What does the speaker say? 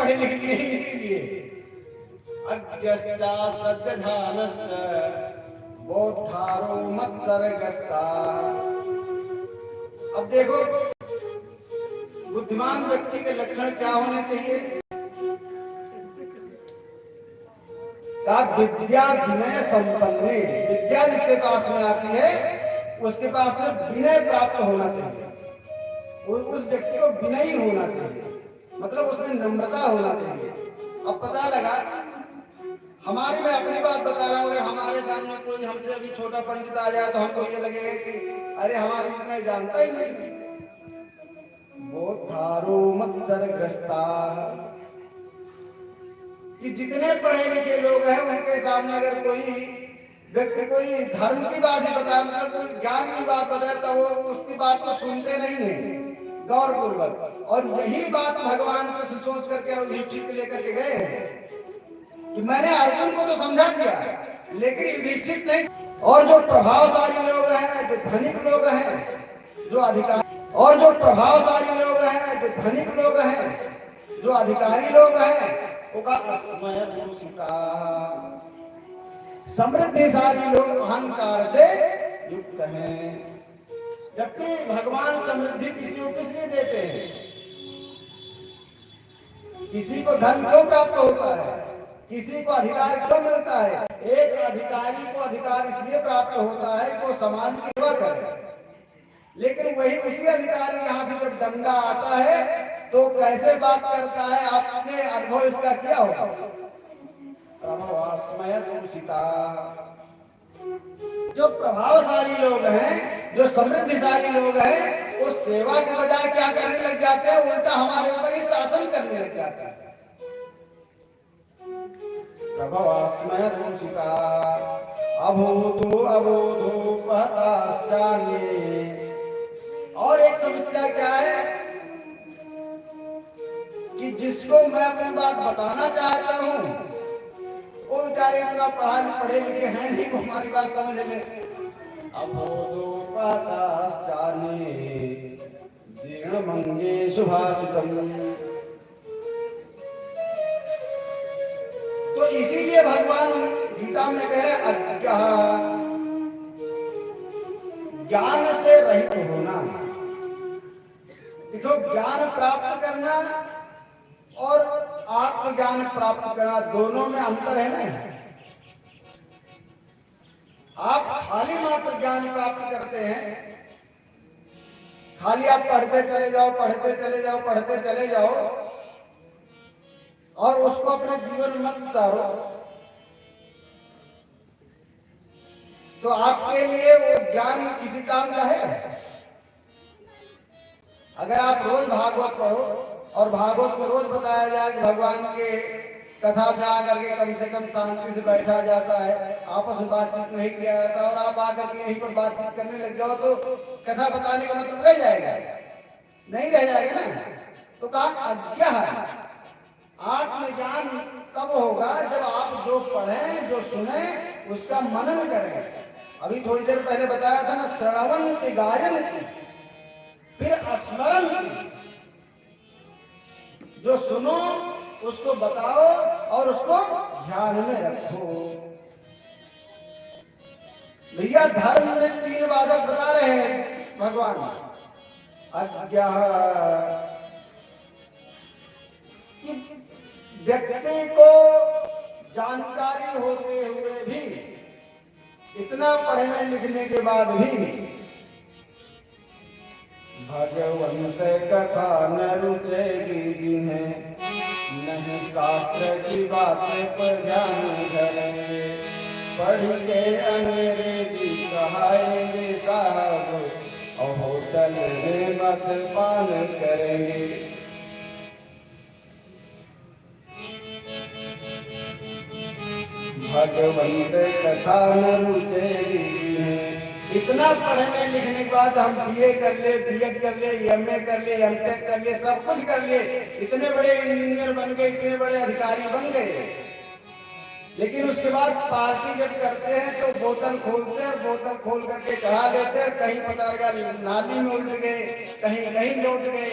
पढ़े लिख लिए इसीलिए। अज्ञश्चा श्रद्धानश्च बोधारो मत्सर्गस्ता। अब देखो बुद्धिमान व्यक्ति के लक्षण क्या होने चाहिए? का विद्या विनय संपन्न। विद्या जिसके पास में आती है उसके पास से विनय प्राप्त होना चाहिए। उस व्यक्ति को विनयी होना चाहिए, मतलब उसमें नम्रता होना चाहिए। अब पता लगा, हमारी मैं अपनी बात बता रहा हूँ, अगर हमारे सामने कोई हमसे अभी छोटा पंडित आ जाए तो हमको ये लगेगा कि अरे हमारी इतना जानता ही नहीं। बोधारो मत्सर्गस्ता, कि जितने पढ़े लिखे लोग हैं उनके सामने अगर कोई व्यक्ति कोई धर्म की बात ही बताए, मतलब कोई ज्ञान की बात बताए, तो वो उसकी बात को सुनते नहीं है गौर पूर्वक। और यही बात भगवान कृष्ण सोच करके युधिष्ठिर को लेकर के गए कि मैंने अर्जुन को तो समझा दिया लेकिन युधिष्ठिर नहीं। और जो प्रभावशाली लोग हैं, जो धनिक लोग हैं, जो अधिकारी, और जो प्रभावशाली लोग हैं, जो धनिक लोग हैं, जो अधिकारी लोग हैं, उनका अस्मय दूषिता। समृद्धिशाली लोग अहंकार से युक्त हैं। जबकि भगवान समृद्धि किसी को किस लिए देते हैं? किसी को धन क्यों प्राप्त होता है? किसी को अधिकार क्यों मिलता है? एक अधिकारी को अधिकार इसलिए प्राप्त होता है कि वो समाज की सेवा करे। लेकिन वही उसी अधिकारी के हाथ से जब डंडा आता है तो कैसे बात करता है, आपने अनुभव इसका किया होगा। प्रभावास्मय दूषिता। जो प्रभावशाली लोग हैं, जो समृद्धिशाली लोग हैं, वो सेवा के बजाय क्या करने लग जाते हैं? उल्टा हमारे ऊपर ही शासन करने लग जाते हैं। प्रभावास्मय दूषिता अभूतो अबोधो पताश्चान्ये। और एक समस्या क्या है कि जिसको मैं अपनी बात बताना चाहता हूं वो बेचारे इतना पढ़े लिखे हैं नहीं, वो हमारी बात समझ ले। अबोधो पताश्चान्ये जीर्णमंगे सुभाषितम। तो इसीलिए भगवान गीता में कह रहे अज्ञा, ज्ञान से रहित होना। देखो ज्ञान प्राप्त करना और आत्मज्ञान प्राप्त करना दोनों में अंतर है ना। आप खाली मात्र ज्ञान प्राप्त करते हैं, खाली आप पढ़ते चले जाओ, पढ़ते चले जाओ, पढ़ते चले जाओ और उसको अपने जीवन में मत उतारो, तो आपके लिए वो ज्ञान किसी काम का है? अगर आप रोज भागवत पढ़ो और भागवत में रोज बताया जाए कि भगवान के कथा में आकर के कम से कम शांति से बैठा जाता है, आपस में बातचीत नहीं किया जाता, और आप आकर के यहीं पर बातचीत करने लग जाओ तो कथा बताने का मतलब रह जाएगा? नहीं रह जाएगा ना। तो कहा अज्ञा है। आत्मज्ञान तब होगा जब आप जो पढ़ें, जो सुने, उसका मनन करें। अभी थोड़ी देर पहले बताया था ना, श्रवन्ति गायन्ति फिर स्मरन्ति। जो सुनो उसको बताओ और उसको ध्यान में रखो। भैया धर्म में 3 बाधक बता रहे हैं भगवान। अज्ञा, व्यक्ति को जानकारी होते हुए भी, इतना पढ़ने लिखने के बाद भी भगवंत कथा न रुचेगी जिन्हें, नहीं शास्त्र की बातें पर ध्यान धरेंगे। पढ़ के अंग्रेजी कहाएंगे साहब और होटल में मद्यपान करेंगे। भगवंत कथा न रुचेगी। इतना पढ़ने लिखने के बाद हम बीए कर ले, बीएड कर ले, एमए कर ले, एमटेक कर ले, सब कुछ कर ले, इतने बड़े इंजीनियर बन गए, इतने बड़े अधिकारी बन गए, लेकिन उसके बाद पार्टी जब करते हैं तो बोतल खोलते हैं, बोतल खोल करके चढ़ा देते हैं, कहीं पता लगा नाली में उल्ट गए, कहीं कहीं लौट गए।